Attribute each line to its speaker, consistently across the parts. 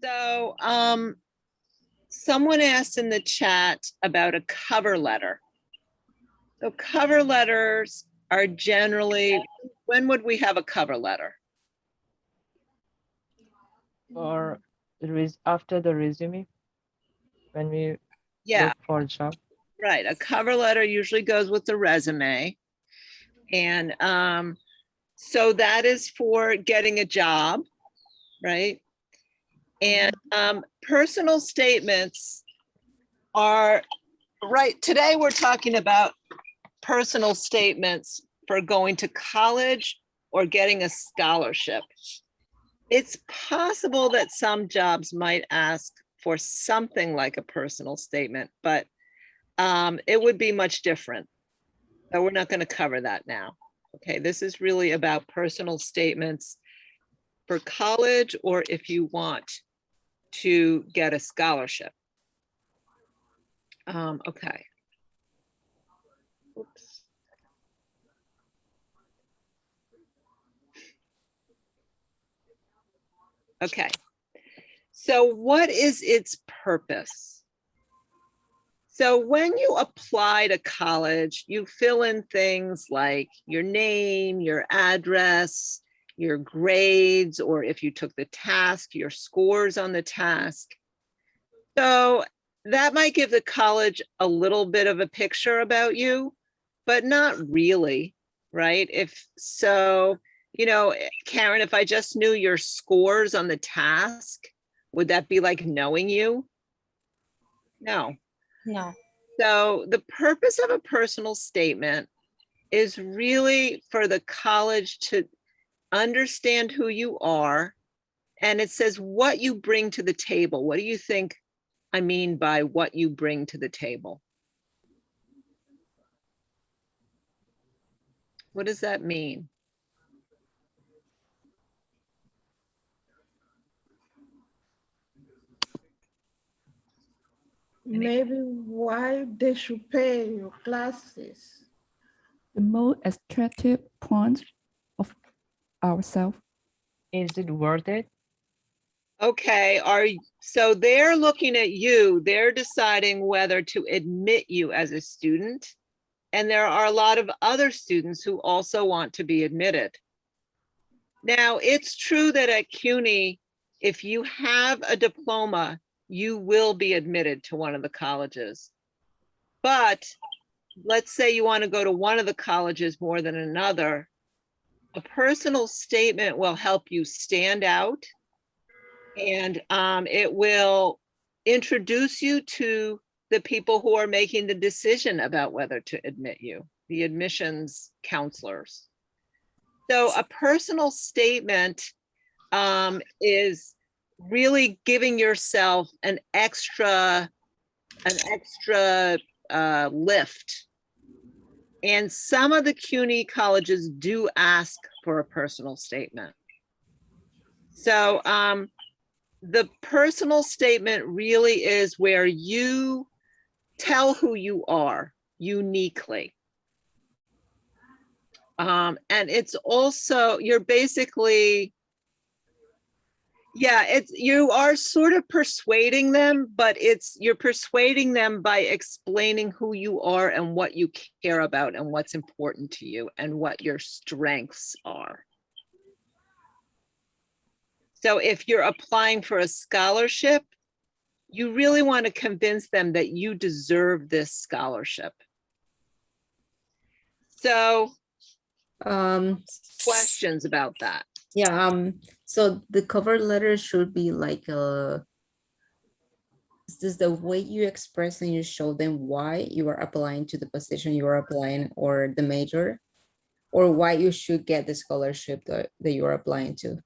Speaker 1: So, someone asked in the chat about a cover letter. So cover letters are generally, when would we have a cover letter?
Speaker 2: Or after the resume, when we
Speaker 1: Yeah,
Speaker 2: look for a job.
Speaker 1: right. A cover letter usually goes with the resume. And so that is for getting a job, right? And personal statements are, right, today we're talking about personal statements for going to college or getting a scholarship. It's possible that some jobs might ask for something like a personal statement, but it would be much different. So we're not going to cover that now. Okay, this is really about personal statements for college or if you want to get a scholarship. Okay. Oops. Okay. So what is its purpose? So when you apply to college, you fill in things like your name, your address, your grades, or if you took the task, your scores on the task. So that might give the college a little bit of a picture about you, but not really, right? If so, you know, Karen, if I just knew your scores on the task, would that be like knowing you? No.
Speaker 3: No.
Speaker 1: So the purpose of a personal statement is really for the college to understand who you are. And it says what you bring to the table. What do you think I mean by what you bring to the table? What does that mean?
Speaker 4: Maybe why they should pay your classes.
Speaker 5: The most attractive point of ourselves.
Speaker 2: Is it worth it?
Speaker 1: Okay, so they're looking at you, they're deciding whether to admit you as a student. And there are a lot of other students who also want to be admitted. Now, it's true that at CUNY, if you have a diploma, you will be admitted to one of the colleges. But let's say you want to go to one of the colleges more than another, a personal statement will help you stand out, and it will introduce you to the people who are making the decision about whether to admit you, the admissions counselors. So a personal statement is really giving yourself an extra lift. And some of the CUNY colleges do ask for a personal statement. So the personal statement really is where you tell who you are uniquely. And it's also, you're basically, yeah, you are sort of persuading them, but you're persuading them by explaining who you are and what you care about and what's important to you and what your strengths are. So if you're applying for a scholarship, you really want to convince them that you deserve this scholarship. So questions about that?
Speaker 3: Yeah, so the cover letter should be like is this the way you express and you show them why you are applying to the position you are applying or the major, or why you should get the scholarship that you are applying to?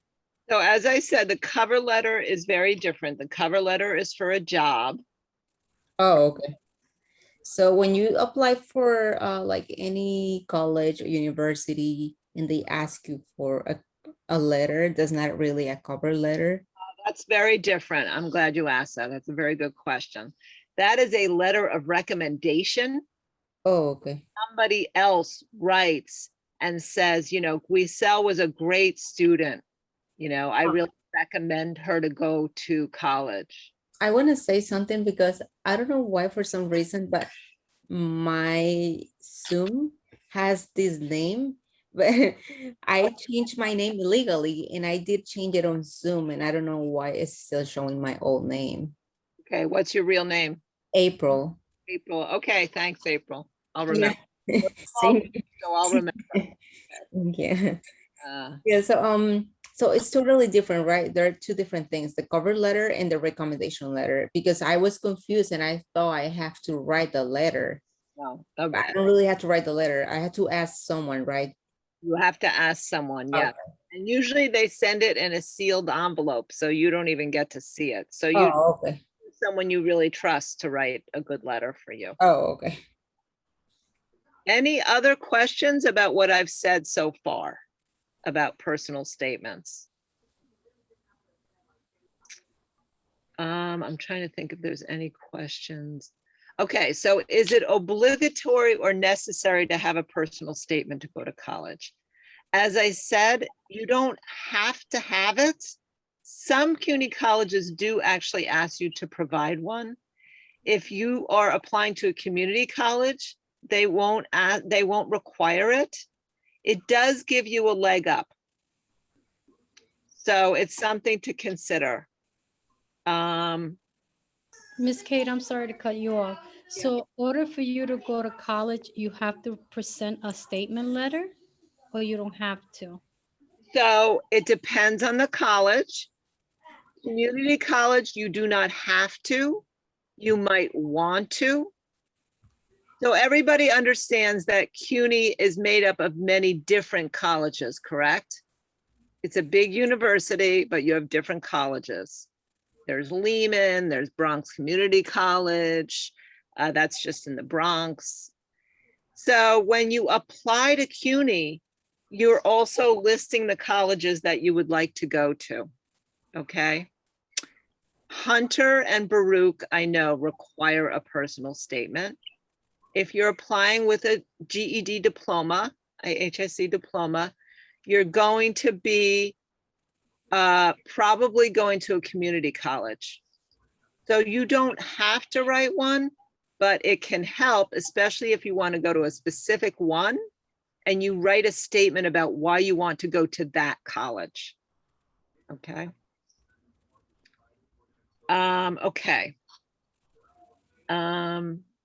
Speaker 1: So as I said, the cover letter is very different. The cover letter is for a job.
Speaker 3: Oh, okay. So when you apply for like any college or university and they ask you for a letter, that's not really a cover letter?
Speaker 1: That's very different. I'm glad you asked that. That's a very good question. That is a letter of recommendation.
Speaker 3: Oh, okay.
Speaker 1: Somebody else writes and says, you know, Guisel was a great student. You know, I really recommend her to go to college.
Speaker 3: I want to say something because I don't know why for some reason, but my Zoom has this name, but I changed my name illegally and I did change it on Zoom and I don't know why it's still showing my old name.
Speaker 1: Okay, what's your real name?
Speaker 3: April.
Speaker 1: April. Okay, thanks, April. I'll remember.
Speaker 3: Yeah.
Speaker 1: So
Speaker 3: Same.
Speaker 1: I'll remember.
Speaker 3: Yeah.
Speaker 1: Uh,
Speaker 3: Yeah, so it's totally different, right? There are two different things, the cover letter and the recommendation letter, because I was confused and I thought I have to write the letter.
Speaker 1: no,
Speaker 3: But
Speaker 1: okay.
Speaker 3: I don't really have to write the letter. I had to ask someone, right?
Speaker 1: You have to ask someone, yeah. And usually they send it in a sealed envelope, so you don't even get to see it. So you,
Speaker 3: Oh, okay.
Speaker 1: someone you really trust to write a good letter for you.
Speaker 3: Oh, okay.
Speaker 1: Any other questions about what I've said so far about personal statements? I'm trying to think if there's any questions. Okay, so is it obligatory or necessary to have a personal statement to go to college? As I said, you don't have to have it. Some CUNY colleges do actually ask you to provide one. If you are applying to a community college, they won't require it. It does give you a leg up. So it's something to consider.
Speaker 6: Miss Kate, I'm sorry to cut you off. So in order for you to go to college, you have to present a statement letter or you don't have to?
Speaker 1: So it depends on the college. Community college, you do not have to. You might want to. So everybody understands that CUNY is made up of many different colleges, correct? It's a big university, but you have different colleges. There's Lehman, there's Bronx Community College. That's just in the Bronx. So when you apply to CUNY, you're also listing the colleges that you would like to go to, okay? Hunter and Baruch, I know, require a personal statement. If you're applying with a GED diploma, a HSC diploma, you're going to be probably going to a community college. So you don't have to write one, but it can help, especially if you want to go to a specific one and you write a statement about why you want to go to that college. Okay. Okay.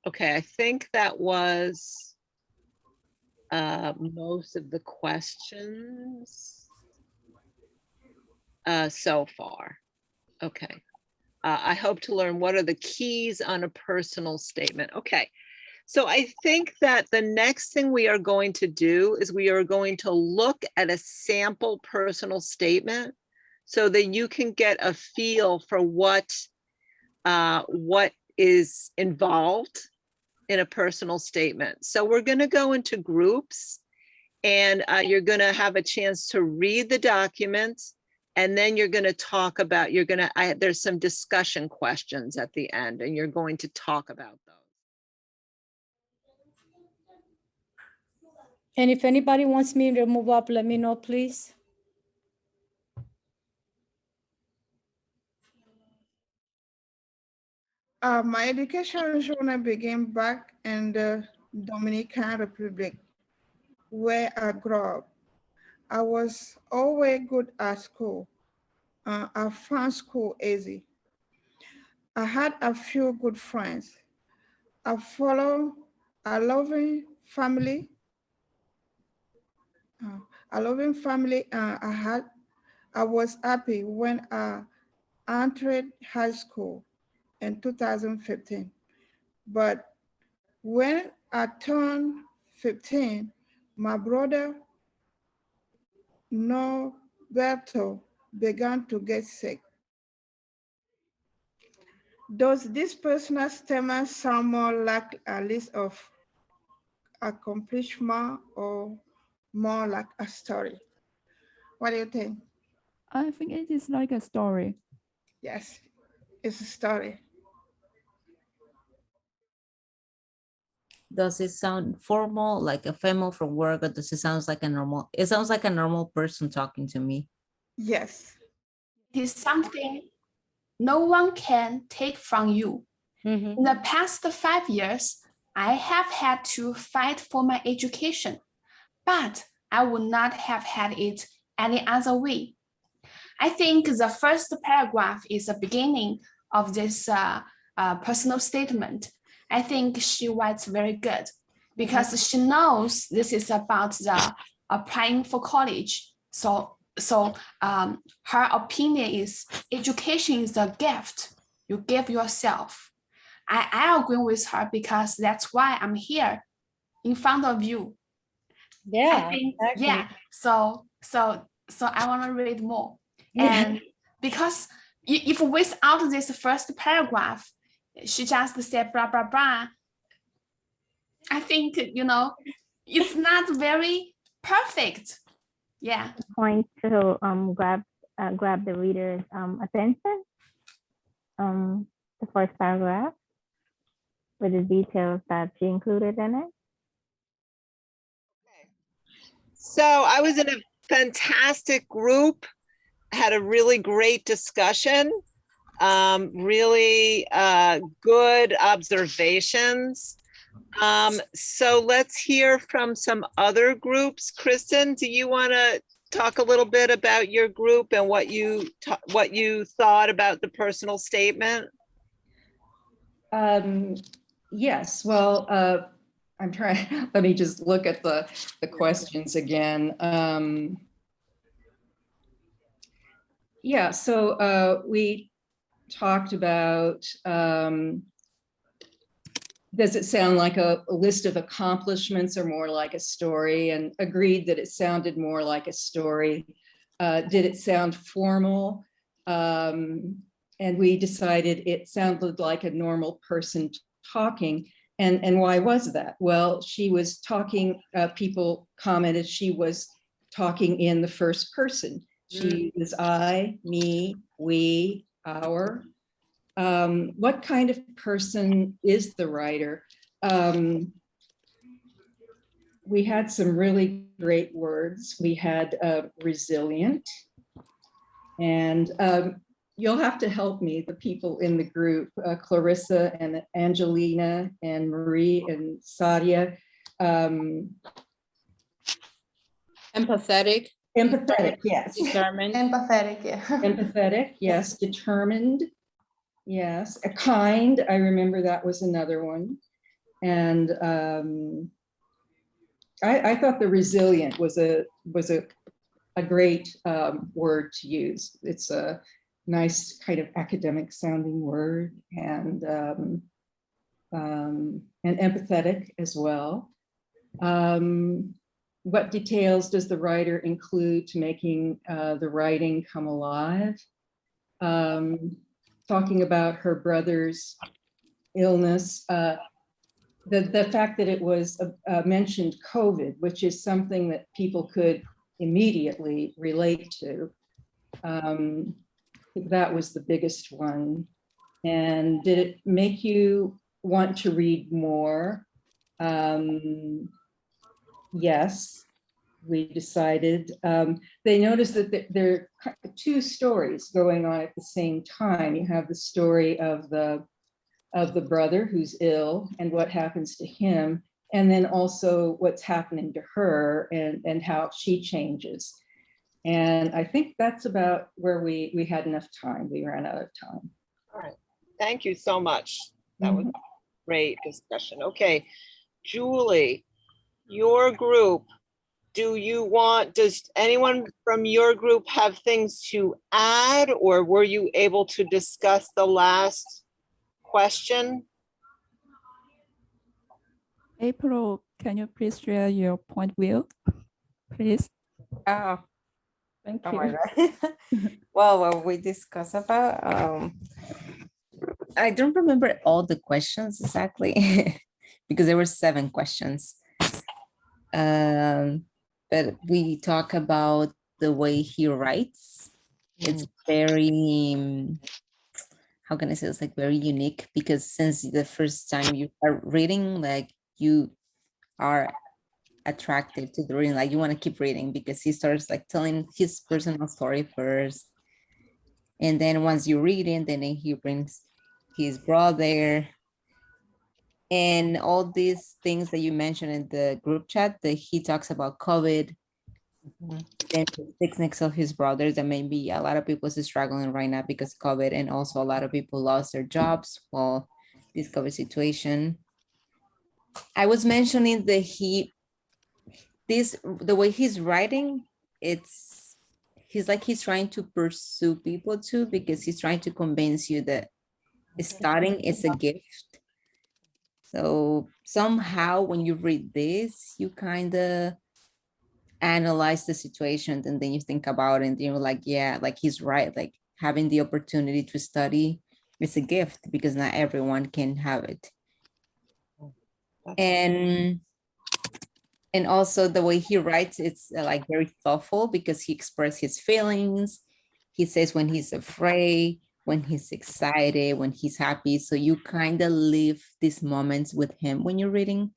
Speaker 1: Okay, I think that was most of the questions so far. Okay. I hope to learn what are the keys on a personal statement. Okay. So I think that the next thing we are going to do is we are going to look at a sample personal statement so that you can get a feel for what is involved in a personal statement. So we're going to go into groups and you're going to have a chance to read the documents. And then you're going to talk about, there's some discussion questions at the end and you're going to talk about those.
Speaker 6: And if anybody wants me to move up, let me know, please.
Speaker 4: My education journey began back in the Dominican Republic, where I grew up. I was always good at school. I found school easy. I had a few good friends. I follow a loving family. A loving family I was happy when I entered high school in 2015. But when I turned 15, my brother Norberto began to get sick. Does this personal statement sound more like a list of accomplishment or more like a story? What do you think?
Speaker 5: I think it is like a story.
Speaker 4: Yes, it's a story.
Speaker 3: Does it sound formal, like a female from work, or does it sound like a normal? It sounds like a normal person talking to me.
Speaker 4: Yes.
Speaker 7: It is something no one can take from you.
Speaker 6: Mhm.
Speaker 7: In the past 5 years, I have had to fight for my education, but I would not have had it any other way. I think the first paragraph is the beginning of this personal statement. I think she writes very good because she knows this is about the applying for college. So her opinion is education is a gift you give yourself. I agree with her because that's why I'm here in front of you. I
Speaker 6: Yeah,
Speaker 7: think,
Speaker 6: exactly.
Speaker 7: yeah. So I want to read more.
Speaker 6: Yeah.
Speaker 7: And because if without this first paragraph, she just said blah, blah, blah. I think, it's not very perfect. Yeah.
Speaker 8: Point to grab the reader's attention. The first paragraph with the details that she included in it.
Speaker 1: So I was in a fantastic group, had a really great discussion, really good observations. So let's hear from some other groups. Kristin, do you want to talk a little bit about your group and what you thought about the personal statement?
Speaker 9: Yes, well, I'm trying, let me just look at the questions again. Yeah, so we talked about, does it sound like a list of accomplishments or more like a story, and agreed that it sounded more like a story. Did it sound formal? And we decided it sounded like a normal person talking. And why was that? Well, she was talking, people commented she was talking in the first person. She was I, me, we, our. What kind of person is the writer? We had some really great words. We had resilient, and you'll have to help me, the people in the group, Clarissa and Angelina and Marie and Sadia.
Speaker 10: Empathetic.
Speaker 9: Empathetic, yes.
Speaker 10: Determined.
Speaker 7: Empathetic, yeah.
Speaker 9: Empathetic, yes. Determined, yes. A kind, I remember that was another one. And I thought the resilient was a great word to use. It's a nice kind of academic sounding word, and empathetic as well. What details does the writer include to making the writing come alive? Talking about her brother's illness, the fact that it was mentioned COVID, which is something that people could immediately relate to. That was the biggest one. And did it make you want to read more? Yes, we decided. They noticed that there are two stories going on at the same time. You have the story of the brother who's ill and what happens to him, and then also what's happening to her and how she changes. And I think that's about where we had enough time. We ran out of time.
Speaker 1: All right. Thank you so much. That was a great discussion. Okay, Julie, your group, does anyone from your group have things to add, or were you able to discuss the last question?
Speaker 5: April, can you please share your point of view, please?
Speaker 2: Thank
Speaker 11: Oh
Speaker 2: you.
Speaker 11: my God. Well, what we discussed about,
Speaker 3: I don't remember all the questions exactly because there were 7 questions. But we talk about the way he writes. It's very, how can I say, it's like very unique, because since the first time you are reading, like you are attracted to the reading, like you want to keep reading, because he starts like telling his personal story first. And then once you read it, then he brings his brother and all these things that you mentioned in the group chat that he talks about COVID. Then he sits next to his brothers, and maybe a lot of people is struggling right now because of COVID, and also a lot of people lost their jobs while this COVID situation. I was mentioning that the way he's writing, he's like he's trying to pursue people too, because he's trying to convince you that studying is a gift. So somehow when you read this, you kind of analyze the situation, and then you think about it, and you're like, yeah, like he's right. Like having the opportunity to study is a gift because not everyone can have it. And also the way he writes, it's like very thoughtful because he expresses his feelings. He says when he's afraid, when he's excited, when he's happy. So you kind of live these moments with him when you're reading.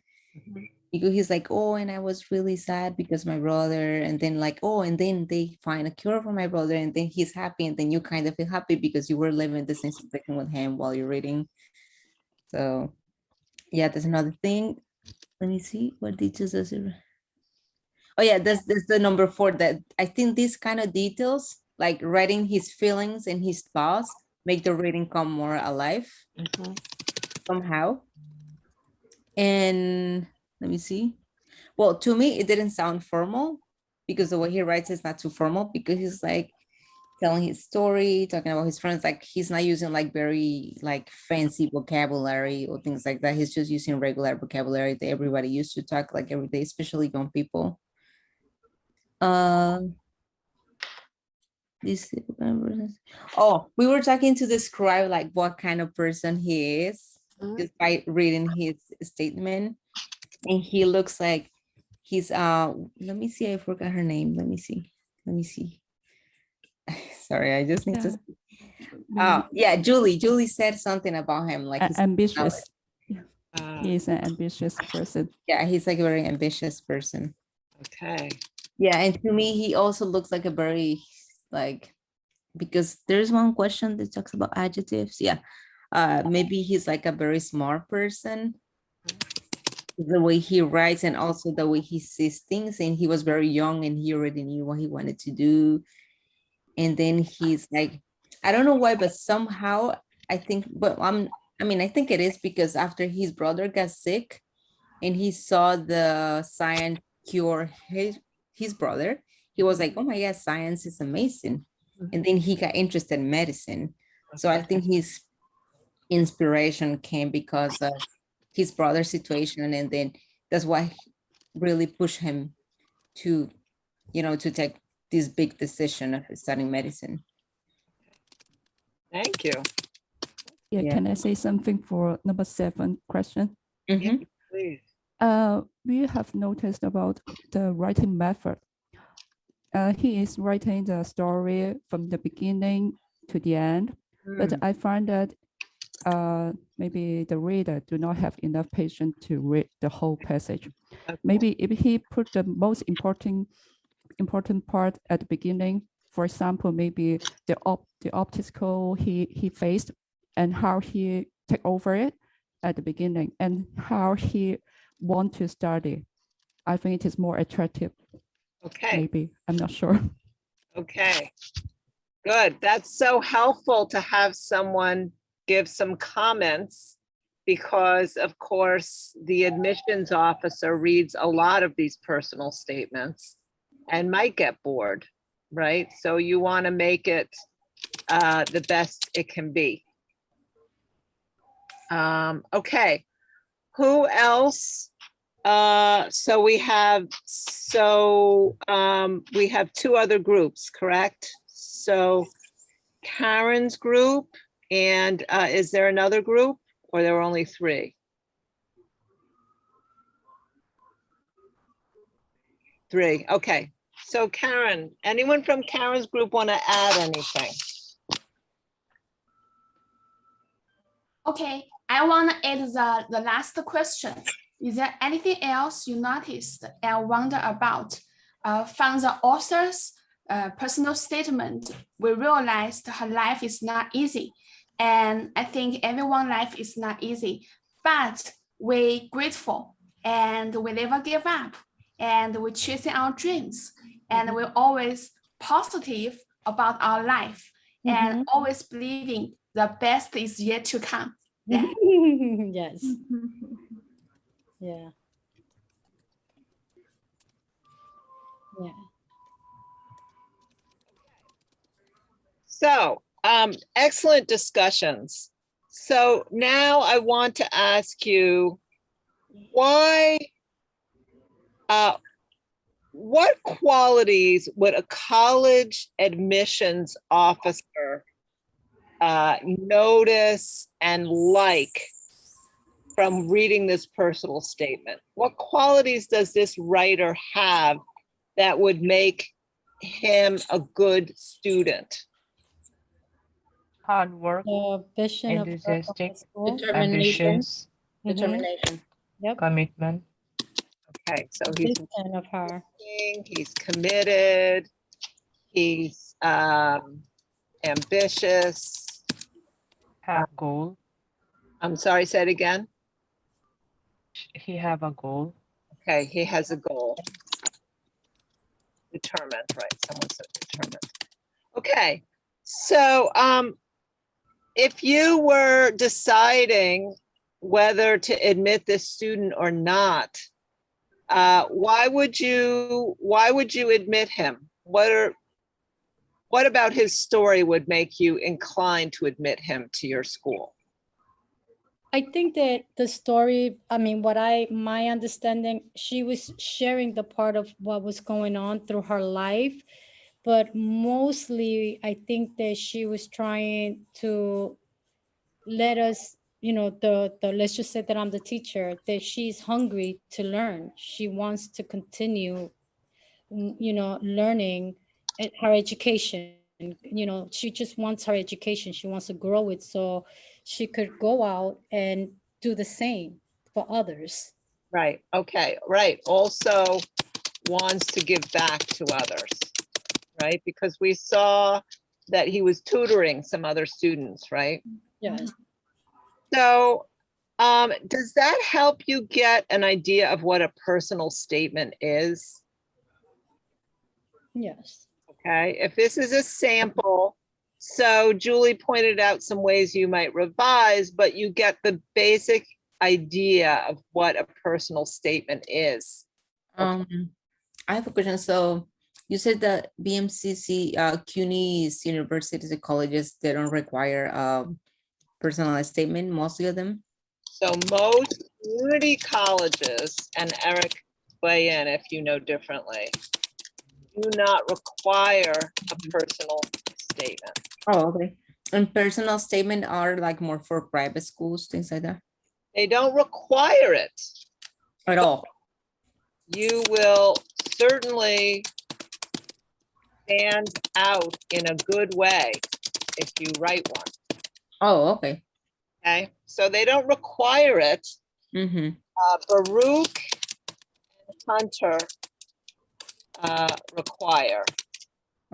Speaker 3: Because he's like, oh, and I was really sad because my brother, and then like, oh, and then they find a cure for my brother, and then he's happy, and then you kind of feel happy because you were living the same situation with him while you're reading. So yeah, that's another thing. Let me see what details does it. Oh yeah, that's the number 4 that I think these kind of details, like writing his feelings and his thoughts, make the reading come more alive somehow. And let me see. Well, to me, it didn't sound formal because the way he writes is not too formal, because he's like telling his story, talking about his friends. Like he's not using like very like fancy vocabulary or things like that. He's just using regular vocabulary that everybody used to talk like every day, especially young people. We were talking to describe like what kind of person he is just by reading his statement. And he looks like he's let me see, I forgot her name. Let me see. Sorry, I just need to yeah, Julie said something about him, like he's
Speaker 5: ambitious. He's an ambitious person.
Speaker 3: Yeah, he's like a very ambitious person.
Speaker 1: Okay.
Speaker 3: Yeah, and to me, he also looks like a very like, because there's one question that talks about adjectives. Yeah, maybe he's like a very smart person. The way he writes and also the way he sees things, and he was very young and he already knew what he wanted to do. And then he's like, I don't know why, but somehow I think, but I think it is because after his brother got sick and he saw the science cure his brother, he was like, oh my God, science is amazing. And then he got interested in medicine. So I think his inspiration came because of his brother's situation, and then that's why really pushed him to, to take this big decision of studying medicine.
Speaker 1: Thank you.
Speaker 5: Yeah, can I say something for number 7 question?
Speaker 1: Yeah, please.
Speaker 5: We have noticed about the writing method. He is writing the story from the beginning to the end, but I find that maybe the reader do not have enough patience to read the whole passage. Okay. Maybe if he put the most important part at the beginning, for example, maybe the obstacle he faced and how he take over it at the beginning and how he want to study, I think it is more attractive.
Speaker 1: Okay.
Speaker 5: Maybe, I'm not sure.
Speaker 1: Okay, good. That's so helpful to have someone give some comments, because of course the admissions officer reads a lot of these personal statements and might get bored, right? So you want to make it the best it can be. Okay, who else? So we have 2 other groups, correct? So Karen's group, and is there another group, or there were only 3? 3, okay. So Karen, anyone from Karen's group want to add anything?
Speaker 7: Okay, I want to add the last question. Is there anything else you noticed and wonder about from the author's personal statement, we realized her life is not easy. And I think everyone's life is not easy, but we're grateful and we never give up and we're chasing our dreams and we're always positive about our life and always believing the best is yet to come. Yeah.
Speaker 6: Yes. Yeah. Yeah.
Speaker 1: So, excellent discussions. So now I want to ask you, why, what qualities would a college admissions officer notice and like from reading this personal statement? What qualities does this writer have that would make him a good student?
Speaker 2: Hard work,
Speaker 6: The vision of
Speaker 2: enthusiastic,
Speaker 6: school.
Speaker 3: Determination.
Speaker 2: ambitious,
Speaker 3: Determination.
Speaker 6: Yep.
Speaker 2: commitment.
Speaker 1: Okay, so he's
Speaker 6: Vision of her.
Speaker 1: working, he's committed, he's ambitious.
Speaker 2: Have goal.
Speaker 1: I'm sorry, say it again.
Speaker 2: He have a goal.
Speaker 1: Okay, he has a goal. Determined, right? Someone said determined. Okay, so if you were deciding whether to admit this student or not, why would you admit him? What about his story would make you inclined to admit him to your school?
Speaker 6: I think that the story, I mean, my understanding, she was sharing the part of what was going on through her life, but mostly I think that she was trying to let us, let's just say that I'm the teacher, that she's hungry to learn. She wants to continue, learning her education. She just wants her education. She wants to grow it so she could go out and do the same for others.
Speaker 1: Right, okay, right. Also wants to give back to others, right? Because we saw that he was tutoring some other students, right?
Speaker 6: Yes.
Speaker 1: So does that help you get an idea of what a personal statement is?
Speaker 6: Yes.
Speaker 1: Okay, if this is a sample, so Julie pointed out some ways you might revise, but you get the basic idea of what a personal statement is.
Speaker 3: I have a question. So you said that BMCC, CUNY's universities and colleges, they don't require a personal statement, mostly of them?
Speaker 1: So most community colleges, and Eric, weigh in if you know differently, do not require a personal statement.
Speaker 3: Oh, okay. And personal statement are like more for private schools, things like that?
Speaker 1: They don't require it.
Speaker 3: At all?
Speaker 1: You will certainly stand out in a good way if you write one.
Speaker 3: Oh, okay.
Speaker 1: Okay, so they don't require it. Baruch and Hunter require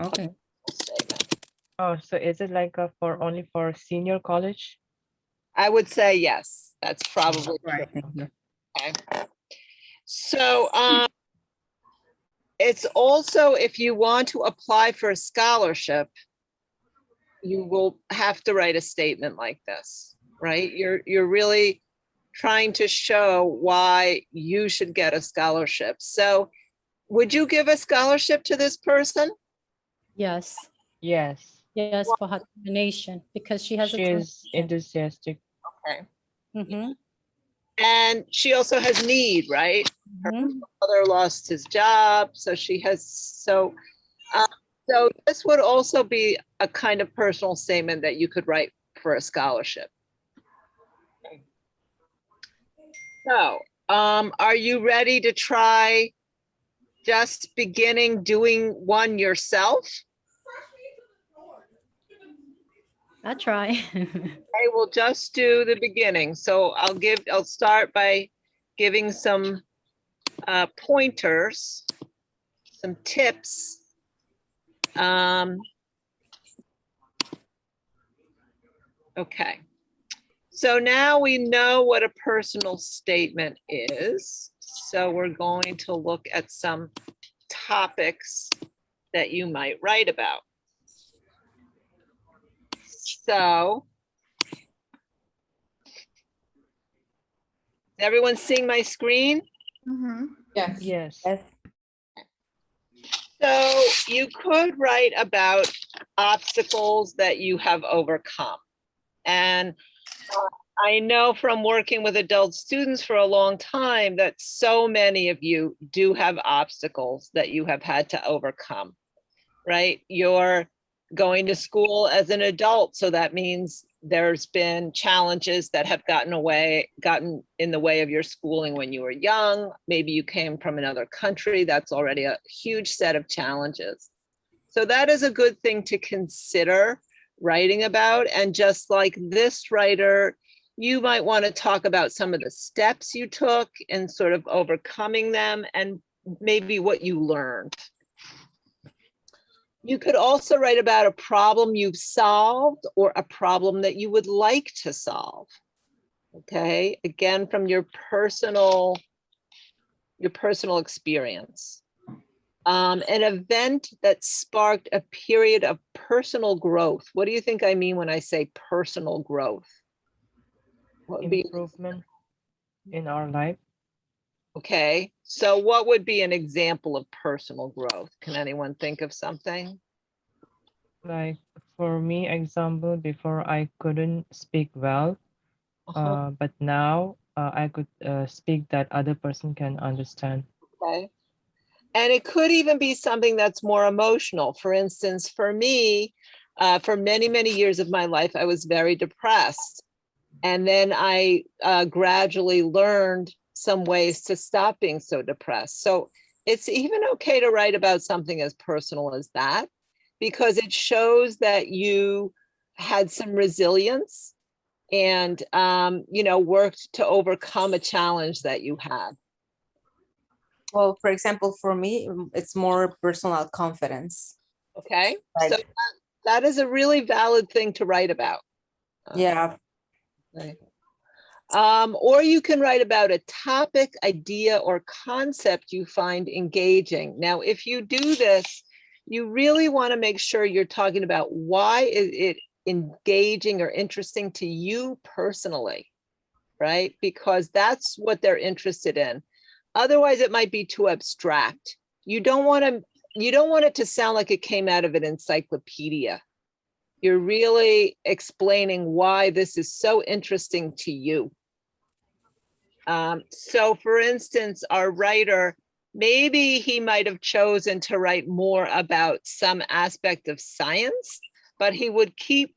Speaker 3: Okay.
Speaker 1: a statement.
Speaker 2: Oh, so is it like only for senior college?
Speaker 1: I would say yes, that's probably true.
Speaker 3: Right, thank you.
Speaker 1: Okay. So it's also, if you want to apply for a scholarship, you will have to write a statement like this, right? You're really trying to show why you should get a scholarship. So would you give a scholarship to this person?
Speaker 6: Yes.
Speaker 2: Yes.
Speaker 6: Yes, for her determination, because she has
Speaker 2: She is enthusiastic.
Speaker 1: Okay.
Speaker 6: Mm-hmm.
Speaker 1: And she also has need, right? Her
Speaker 6: Mm-hmm.
Speaker 1: father lost his job, so she has, so this would also be a kind of personal statement that you could write for a scholarship. So, are you ready to try just beginning doing one yourself?
Speaker 6: I'll try.
Speaker 1: I will just do the beginning. So I'll start by giving some pointers, some tips Okay. So now we know what a personal statement is. So we're going to look at some topics that you might write about. So, everyone seeing my screen?
Speaker 9: Yes.
Speaker 2: Yes.
Speaker 11: Yes.
Speaker 1: So you could write about obstacles that you have overcome. And I know from working with adult students for a long time that so many of you do have obstacles that you have had to overcome, right? You're going to school as an adult, so that means there's been challenges that have gotten in the way of your schooling when you were young. Maybe you came from another country. That's already a huge set of challenges. So that is a good thing to consider writing about. And just like this writer, you might want to talk about some of the steps you took in sort of overcoming them and maybe what you learned. You could also write about a problem you've solved or a problem that you would like to solve. Okay, again, from your personal experience. An event that sparked a period of personal growth. What do you think I mean when I say personal growth? What would be,
Speaker 2: Improvement in our life.
Speaker 1: okay, so what would be an example of personal growth? Can anyone think of something?
Speaker 2: Like for me, example, before I couldn't speak well, but now I could speak that other person can understand.
Speaker 1: Okay. And it could even be something that's more emotional. For instance, for me, for many, many years of my life, I was very depressed. And then I gradually learned some ways to stop being so depressed. So it's even okay to write about something as personal as that, because it shows that you had some resilience and, worked to overcome a challenge that you had.
Speaker 11: Well, for example, for me, it's more personal confidence.
Speaker 1: Okay,
Speaker 11: Like,
Speaker 1: so that is a really valid thing to write about.
Speaker 11: yeah.
Speaker 1: Okay. Or you can write about a topic, idea, or concept you find engaging. Now, if you do this, you really want to make sure you're talking about why is it engaging or interesting to you personally, right? Because that's what they're interested in. Otherwise, it might be too abstract. You don't want it to sound like it came out of an encyclopedia. You're really explaining why this is so interesting to you. So for instance, our writer, maybe he might have chosen to write more about some aspect of science, but he would keep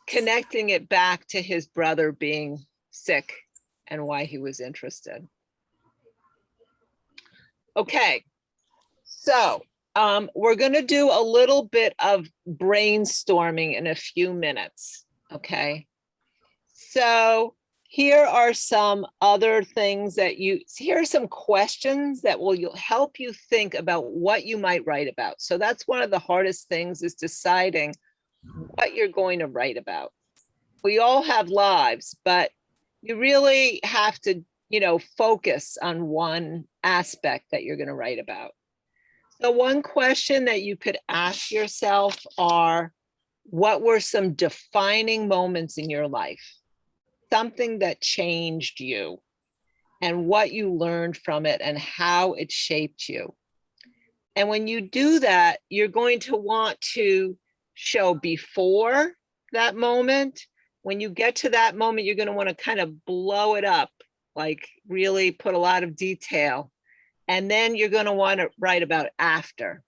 Speaker 1: connecting it back to his brother being sick and why he was interested. Okay, so we're going to do a little bit of brainstorming in a few minutes. Okay, so here are some other things that here are some questions that will help you think about what you might write about. So that's one of the hardest things, is deciding what you're going to write about. We all have lives, but you really have to, focus on one aspect that you're going to write about. So one question that you could ask yourself are, what were some defining moments in your life? Something that changed you, and what you learned from it and how it shaped you. And when you do that, you're going to want to show before that moment. When you get to that moment, you're going to want to kind of blow it up, like really put a lot of detail. And then you're going to want to write about after.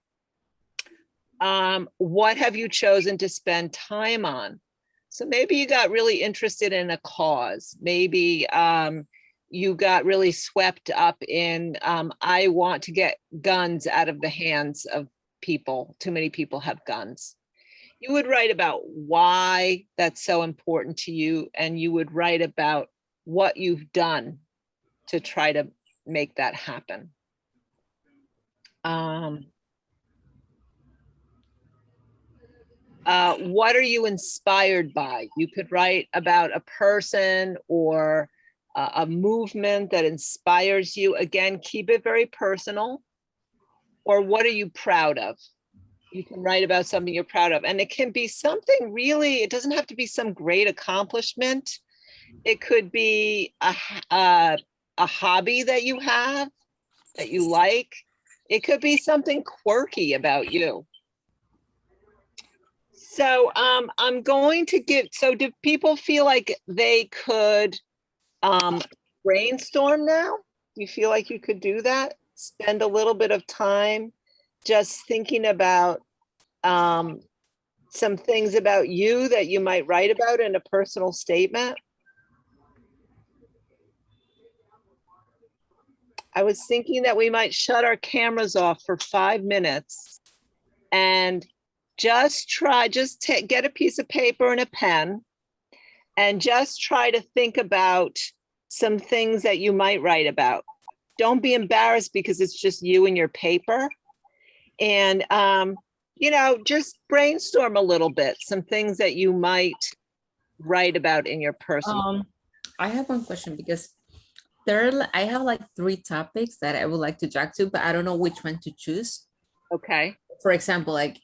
Speaker 1: What have you chosen to spend time on? So maybe you got really interested in a cause. Maybe you got really swept up in, I want to get guns out of the hands of people. Too many people have guns. You would write about why that's so important to you, and you would write about what you've done to try to make that happen. What are you inspired by? You could write about a person or a movement that inspires you. Again, keep it very personal. Or what are you proud of? You can write about something you're proud of. And it can be something really, it doesn't have to be some great accomplishment. It could be a hobby that you have, that you like. It could be something quirky about you. So I'm going to give, so do people feel like they could brainstorm now? Do you feel like you could do that? Spend a little bit of time just thinking about some things about you that you might write about in a personal statement? I was thinking that we might shut our cameras off for 5 minutes and just try, get a piece of paper and a pen and just try to think about some things that you might write about. Don't be embarrassed because it's just you and your paper. And, you know, just brainstorm a little bit, some things that you might write about in your personal.
Speaker 3: I have one question because I have like 3 topics that I would like to talk to, but I don't know which one to choose.
Speaker 1: Okay.
Speaker 3: For example, like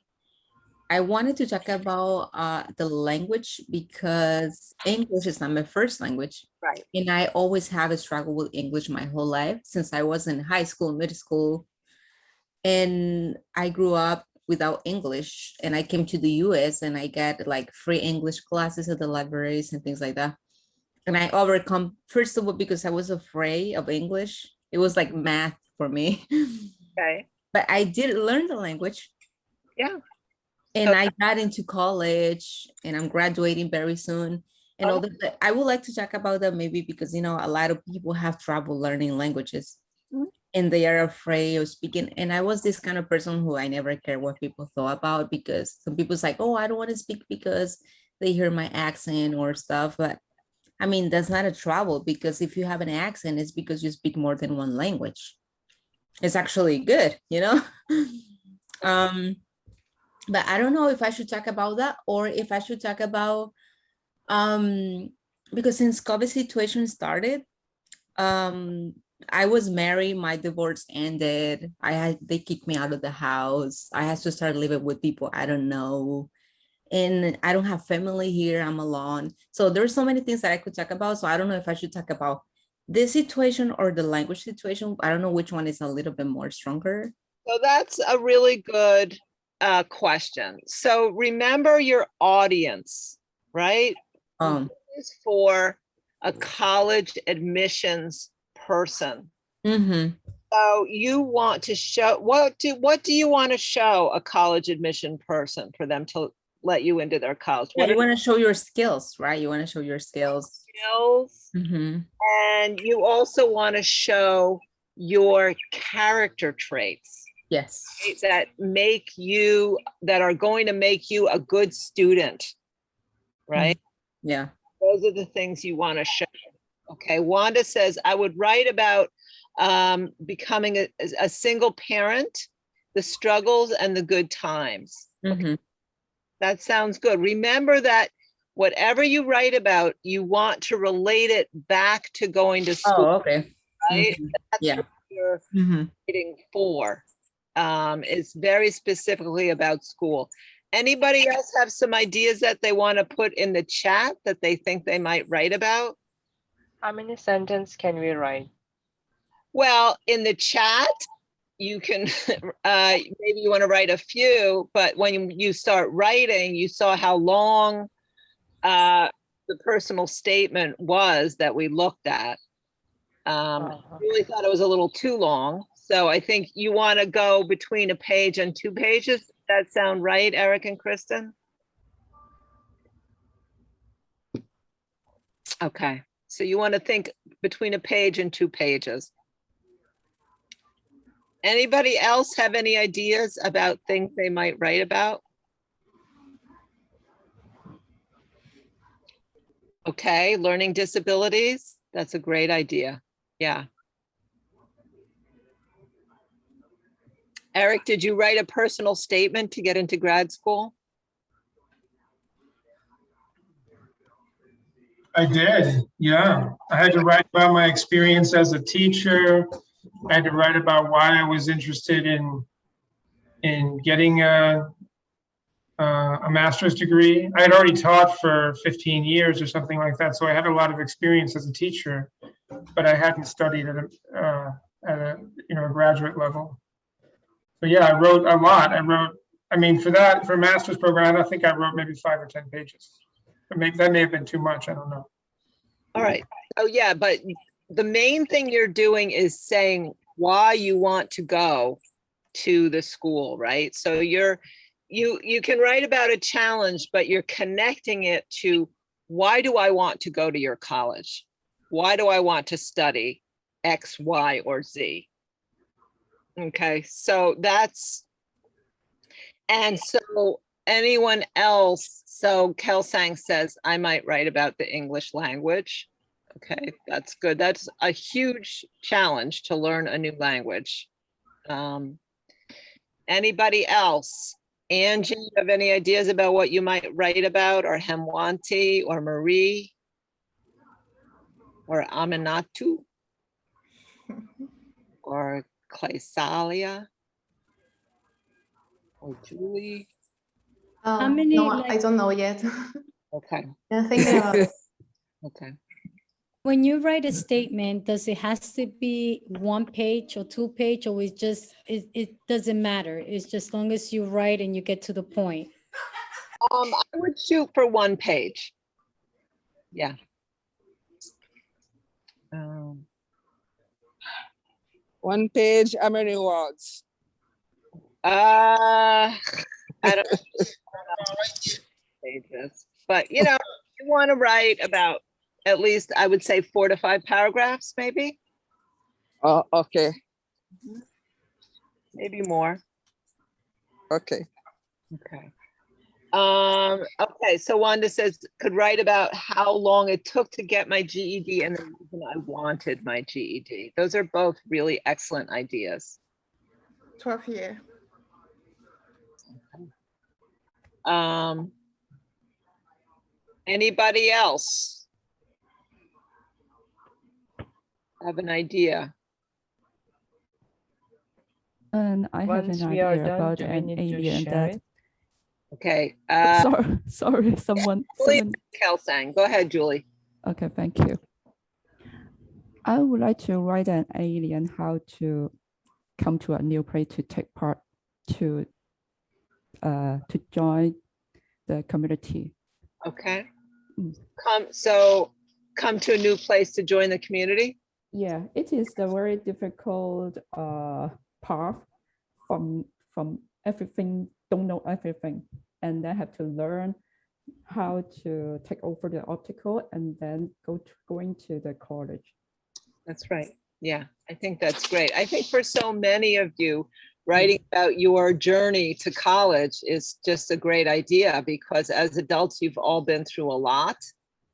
Speaker 3: I wanted to talk about the language because English is not my first language.
Speaker 1: Right.
Speaker 3: And I always have a struggle with English my whole life since I was in high school, middle school. And I grew up without English and I came to the US and I got like free English classes at the libraries and things like that. And I overcome, first of all, because I was afraid of English. It was like math for me.
Speaker 1: Okay.
Speaker 3: But I did learn the language.
Speaker 1: Yeah.
Speaker 3: And I got into college and I'm graduating very soon. And all that, I would like to talk about that maybe because, you know, a lot of people have trouble learning languages and they are afraid of speaking. And I was this kind of person who I never cared what people thought about because some people's like, oh, I don't want to speak because they hear my accent or stuff. But I mean, that's not a trouble because if you have an accent, it's because you speak more than one language. It's actually good, you know? But I don't know if I should talk about that or if I should talk about, because since COVID situation started, I was married, my divorce ended. They kicked me out of the house. I had to start living with people I don't know. And I don't have family here, I'm alone. So there's so many things that I could talk about. So I don't know if I should talk about this situation or the language situation. I don't know which one is a little bit more stronger.
Speaker 1: So that's a really good question. So remember your audience, right? Is for a college admissions person. So you want to show, what do you want to show a college admission person for them to let you into their college?
Speaker 3: Yeah, you want to show your skills, right? You want to show your skills.
Speaker 1: And you also want to show your character traits.
Speaker 3: Yes.
Speaker 1: That are going to make you a good student, right?
Speaker 3: Yeah.
Speaker 1: Those are the things you want to show. Okay, Wanda says, I would write about becoming a single parent, the struggles and the good times. Okay. That sounds good. Remember that whatever you write about, you want to relate it back to going to school.
Speaker 3: Oh, okay.
Speaker 1: Right? That's what you're writing for. Is very specifically about school. Anybody else have some ideas that they want to put in the chat that they think they might write about?
Speaker 2: How many sentences can we write?
Speaker 1: Well, in the chat, you can, maybe you want to write a few, but when you start writing, you saw how long the personal statement was that we looked at. I really thought it was a little too long. So I think you want to go between a page and 2 pages. Does that sound right, Eric and Kristin? Okay, so you want to think between a page and 2 pages. Anybody else have any ideas about things they might write about? Okay, learning disabilities. That's a great idea. Yeah. Eric, did you write a personal statement to get into grad school?
Speaker 10: I did, yeah. I had to write about my experience as a teacher. I had to write about why I was interested in getting a master's degree. I had already taught for 15 years or something like that, so I had a lot of experience as a teacher, but I hadn't studied at a graduate level. So yeah, I wrote a lot. For a master's program, I think I wrote maybe 5 or 10 pages. That may have been too much. I don't know.
Speaker 1: All right. Oh, yeah, but the main thing you're doing is saying why you want to go to the school, right? So you can write about a challenge, but you're connecting it to why do I want to go to your college? Why do I want to study X, Y, or Z? Okay, so and so anyone else, so Kelsang says, I might write about the English language. Okay, that's good. That's a huge challenge to learn a new language. Anybody else? Angie, you have any ideas about what you might write about, or Hemwanti, or Marie, or Aminatu, or Claysalia, or Julie?
Speaker 6: How many,
Speaker 12: No,
Speaker 6: like-
Speaker 12: I don't know yet.
Speaker 1: Okay.
Speaker 12: I'm thinking about it.
Speaker 1: Okay.
Speaker 6: When you write a statement, does it has to be 1 page or 2 page, or it doesn't matter? It's just long as you write and you get to the point.
Speaker 1: I would shoot for 1 page. Yeah.
Speaker 13: 1 page, how many words?
Speaker 1: I don't know pages, but you want to write about at least, I would say 4 to 5 paragraphs, maybe.
Speaker 13: Oh, okay.
Speaker 1: Maybe more.
Speaker 13: Okay.
Speaker 1: Okay. Okay, so Wanda says, could write about how long it took to get my GED and the reason I wanted my GED. Those are both really excellent ideas.
Speaker 4: 12 years.
Speaker 1: Anybody else have an idea?
Speaker 5: And I have
Speaker 2: Once
Speaker 5: an
Speaker 2: we are
Speaker 5: idea
Speaker 2: done,
Speaker 5: about
Speaker 2: do we
Speaker 5: an
Speaker 2: need to
Speaker 5: alien
Speaker 2: share
Speaker 5: that.
Speaker 2: it?
Speaker 1: Okay.
Speaker 5: Sorry, someone.
Speaker 1: Kelsang, go ahead, Julie.
Speaker 5: Okay, thank you. I would like to write an alien how to come to a new place to take part to join the community.
Speaker 1: Okay.
Speaker 5: Mm.
Speaker 1: Come to a new place to join the community.
Speaker 5: Yeah, it is the very difficult path from everything, don't know everything, and then have to learn how to take over the obstacle and then going to the college.
Speaker 1: That's right. Yeah, I think that's great. I think for so many of you, writing about your journey to college is just a great idea, because as adults, you've all been through a lot.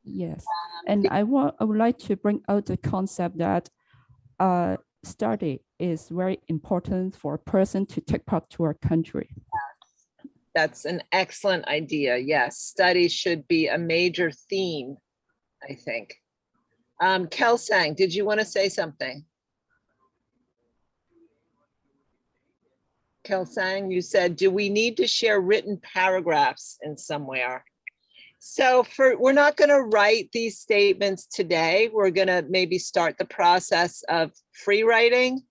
Speaker 5: Yes, and I would like to bring out the concept that study is very important for a person to take part to our country.
Speaker 1: That's an excellent idea. Yes, study should be a major theme, I think. Kelsang, did you want to say something? Kelsang, you said, do we need to share written paragraphs in somewhere? So we're not going to write these statements today. We're going to maybe start the process of free writing.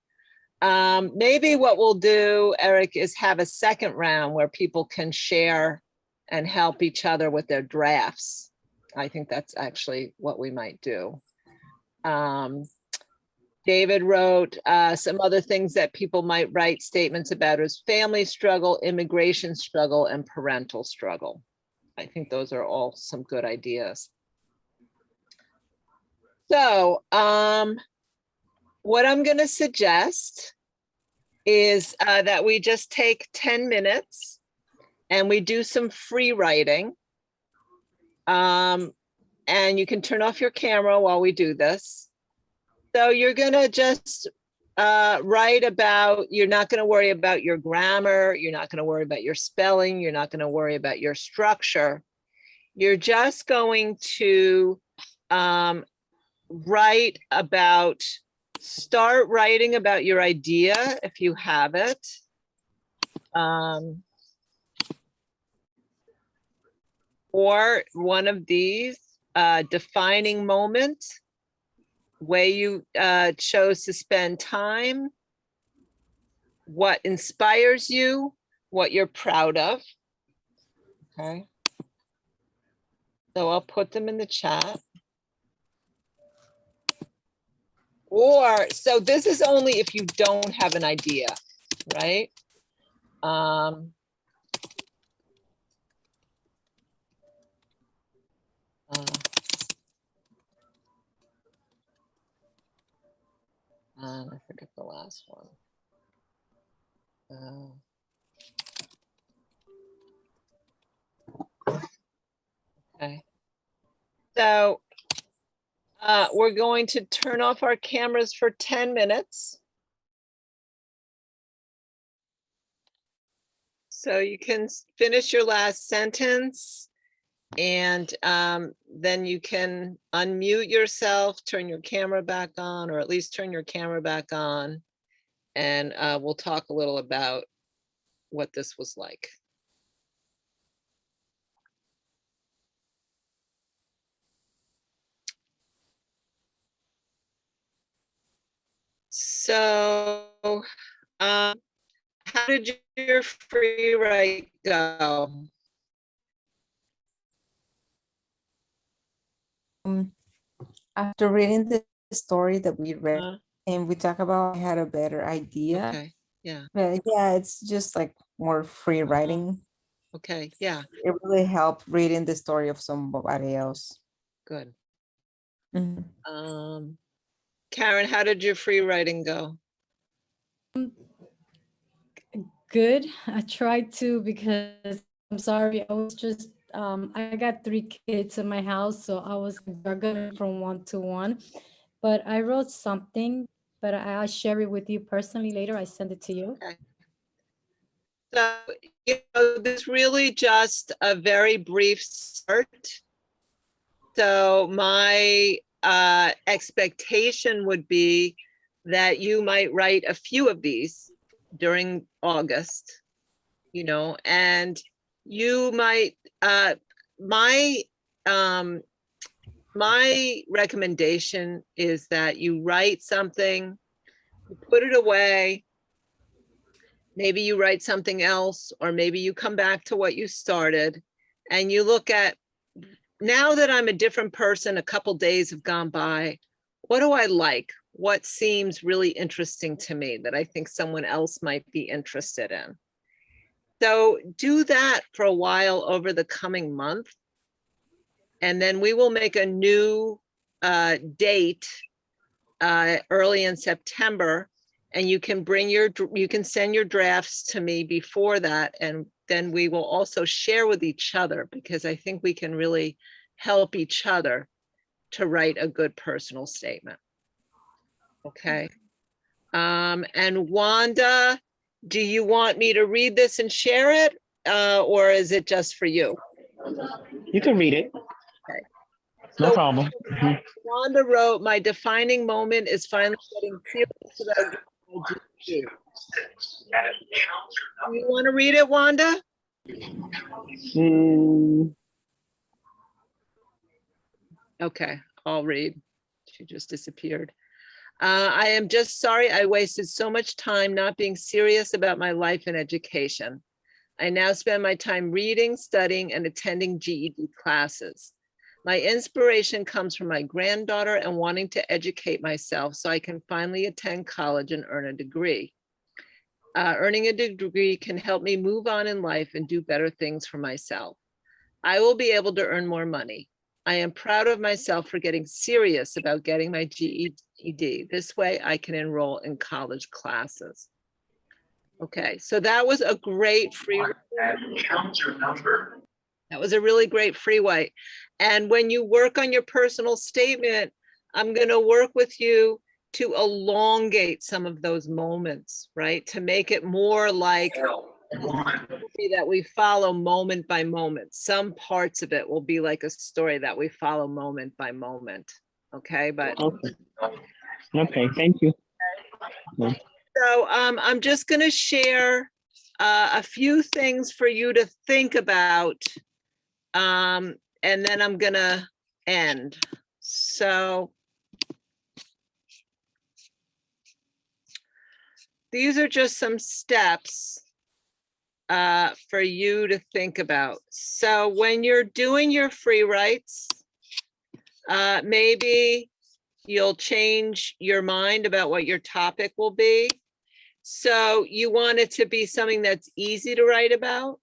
Speaker 1: Maybe what we'll do, Eric, is have a second round where people can share and help each other with their drafts. I think that's actually what we might do. David wrote some other things that people might write statements about is family struggle, immigration struggle, and parental struggle. I think those are all some good ideas. So what I'm going to suggest is that we just take 10 minutes and we do some free writing. And you can turn off your camera while we do this. So you're going to just write about, you're not going to worry about your grammar. You're not going to worry about your spelling. You're not going to worry about your structure. You're just going to start writing about your idea if you have it. Or one of these, defining moment, way you chose to spend time, what inspires you, what you're proud of. Okay. So I'll put them in the chat. Or, so this is only if you don't have an idea, right? I forget the last one. Okay. So we're going to turn off our cameras for 10 minutes. So you can finish your last sentence, and then you can unmute yourself, turn your camera back on, or at least turn your camera back on, and we'll talk a little about what this was like. So, how did your free write go?
Speaker 11: After reading the story that we read and we talk about, I had a better idea.
Speaker 1: Okay, yeah.
Speaker 11: But yeah, it's just like more free writing.
Speaker 1: Okay, yeah.
Speaker 11: It really helped reading the story of somebody else.
Speaker 1: Good.
Speaker 11: Mhm.
Speaker 1: Karen, how did your free writing go?
Speaker 6: Good. I tried to, because I'm sorry, I was just I got 3 kids in my house, so I was juggling from one to one. But I wrote something, but I'll share it with you personally later. I send it to you.
Speaker 1: Okay. So, you know, this really just a very brief start. So my expectation would be that you might write a few of these during August, you know, and you might, my recommendation is that you write something, you put it away, maybe you write something else, or maybe you come back to what you started and you look at, now that I'm a different person, a couple days have gone by, what do I like? What seems really interesting to me that I think someone else might be interested in? So do that for a while over the coming month. And then we will make a new date early in September, and you can send your drafts to me before that, and then we will also share with each other, because I think we can really help each other to write a good personal statement. Okay. And Wanda, do you want me to read this and share it, or is it just for you?
Speaker 12: You can read it.
Speaker 1: Okay.
Speaker 12: No
Speaker 1: So
Speaker 12: problem.
Speaker 1: Wanda wrote, "My defining moment is finally getting serious about GED." You want to read it, Wanda? Okay, I'll read. She just disappeared. I am just sorry I wasted so much time not being serious about my life and education. I now spend my time reading, studying, and attending GED classes. My inspiration comes from my granddaughter and wanting to educate myself so I can finally attend college and earn a degree. Earning a degree can help me move on in life and do better things for myself. I will be able to earn more money. I am proud of myself for getting serious about getting my GED. This way I can enroll in college classes. Okay, so that was a great free. That was a really great free write. And when you work on your personal statement, I'm going to work with you to elongate some of those moments, right? To make it more like be that we follow moment by moment. Some parts of it will be like a story that we follow moment by moment. Okay, but
Speaker 12: Okay. Okay, thank you. Yeah.
Speaker 1: so I'm just going to share a few things for you to think about, and then I'm going to end. So these are just some steps for you to think about. So when you're doing your free writes, maybe you'll change your mind about what your topic will be. So you want it to be something that's easy to write about.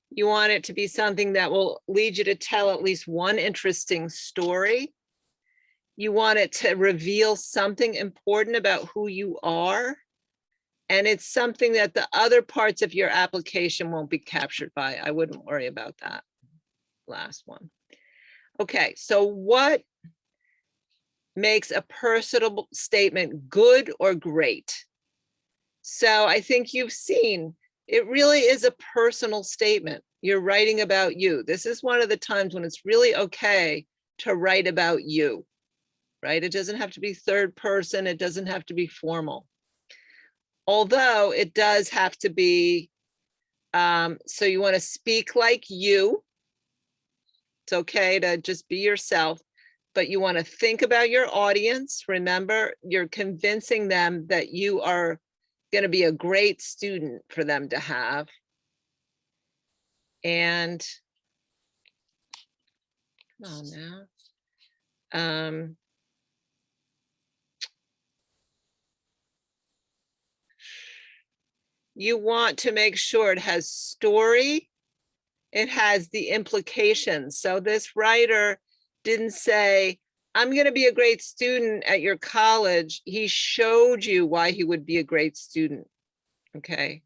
Speaker 1: You want it to be something that will lead you to tell at least one interesting story. You want it to reveal something important about who you are. And it's something that the other parts of your application won't be captured by. I wouldn't worry about that last one. Okay, so what makes a personal statement good or great? So I think you've seen, it really is a personal statement. You're writing about you. This is one of the times when it's really okay to write about you, right? It doesn't have to be third person. It doesn't have to be formal. Although it does have to be, so you want to speak like you. It's okay to just be yourself, but you want to think about your audience. Remember, you're convincing them that you are going to be a great student for them to have. And come on now. You want to make sure it has story, it has the implications. So this writer didn't say, I'm going to be a great student at your college. He showed you why he would be a great student. Okay.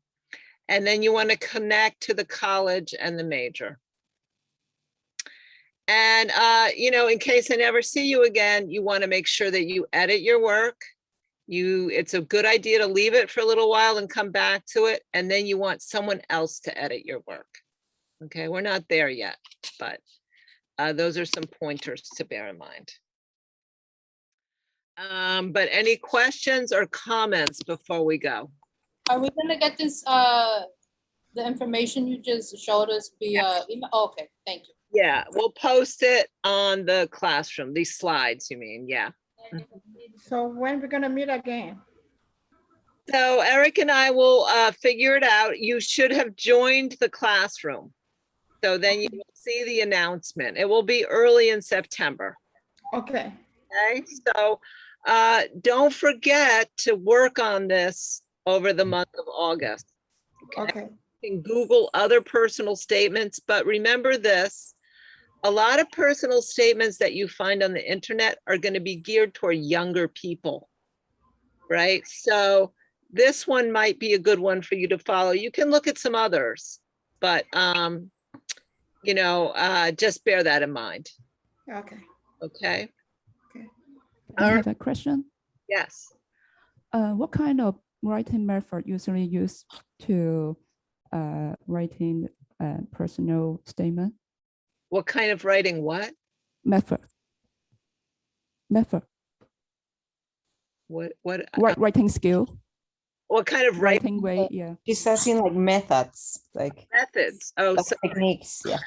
Speaker 1: And then you want to connect to the college and the major. And, you know, in case I never see you again, you want to make sure that you edit your work. It's a good idea to leave it for a little while and come back to it. And then you want someone else to edit your work. Okay, we're not there yet, but those are some pointers to bear in mind. But any questions or comments before we go?
Speaker 14: Are we gonna get this, the information you just showed us via email? Okay, thank you.
Speaker 1: Yeah, we'll post it on the classroom, these slides, you mean, yeah.
Speaker 4: So when we're gonna meet again?
Speaker 1: So Eric and I will figure it out. You should have joined the classroom. So then you will see the announcement. It will be early in September.
Speaker 4: Okay.
Speaker 1: Okay, so don't forget to work on this over the month of August.
Speaker 4: Okay.
Speaker 1: You can Google other personal statements, but remember this, a lot of personal statements that you find on the internet are going to be geared toward younger people, right? So this one might be a good one for you to follow. You can look at some others, but you know, just bear that in mind.
Speaker 4: Okay.
Speaker 1: Okay.
Speaker 5: I have a question.
Speaker 1: Yes.
Speaker 5: What kind of writing method usually used to writing a personal statement?
Speaker 1: What kind of writing? What?
Speaker 5: Method.
Speaker 1: What?
Speaker 5: Writing skill.
Speaker 1: What kind of
Speaker 5: writing way? Yeah.
Speaker 11: She's asking like methods, like
Speaker 1: methods. Oh, so
Speaker 11: techniques. Yeah.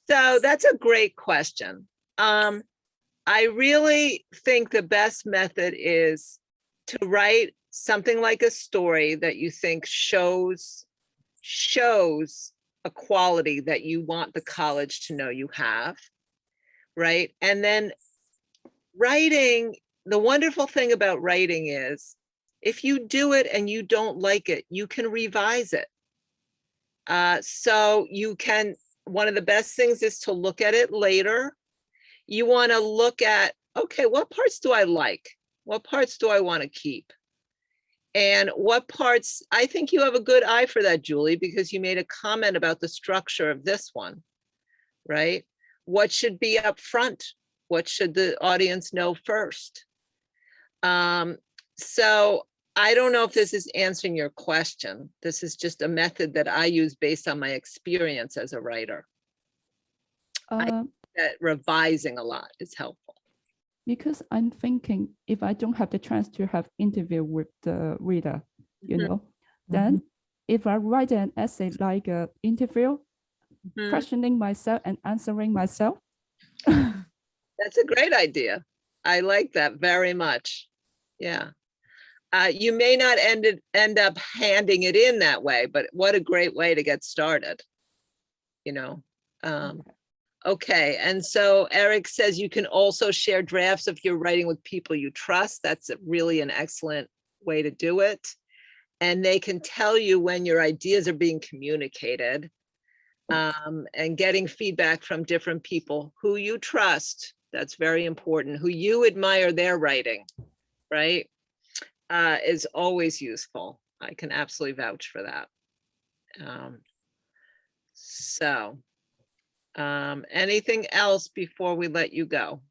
Speaker 1: So that's a great question. I really think the best method is to write something like a story that you think shows a quality that you want the college to know you have, right? And then writing, the wonderful thing about writing is if you do it and you don't like it, you can revise it. So you can, one of the best things is to look at it later. You want to look at, okay, what parts do I like? What parts do I want to keep? And what parts, I think you have a good eye for that, Julie, because you made a comment about the structure of this one, right? What should be up front? What should the audience know first? So I don't know if this is answering your question. This is just a method that I use based on my experience as a writer. That revising a lot is helpful.
Speaker 5: Because I'm thinking if I don't have the chance to have interview with the reader, you know, then if I write an essay like an interview, questioning myself and answering myself.
Speaker 1: That's a great idea. I like that very much. Yeah. You may not end up handing it in that way, but what a great way to get started. You know. Okay, and so Eric says you can also share drafts of your writing with people you trust. That's really an excellent way to do it. And they can tell you when your ideas are being communicated, and getting feedback from different people who you trust. That's very important. Who you admire their writing, right? Is always useful. I can absolutely vouch for that. Anything else before we let you go?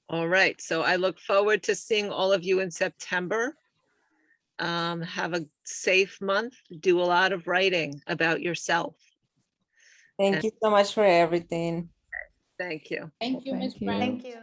Speaker 1: All right, so I look forward to seeing all of you in September. Have a safe month. Do a lot of writing about yourself.
Speaker 11: Thank you so much for everything.
Speaker 1: Thank you.
Speaker 14: Thank you, Ms. Brown.
Speaker 5: Thank
Speaker 15: Thank you.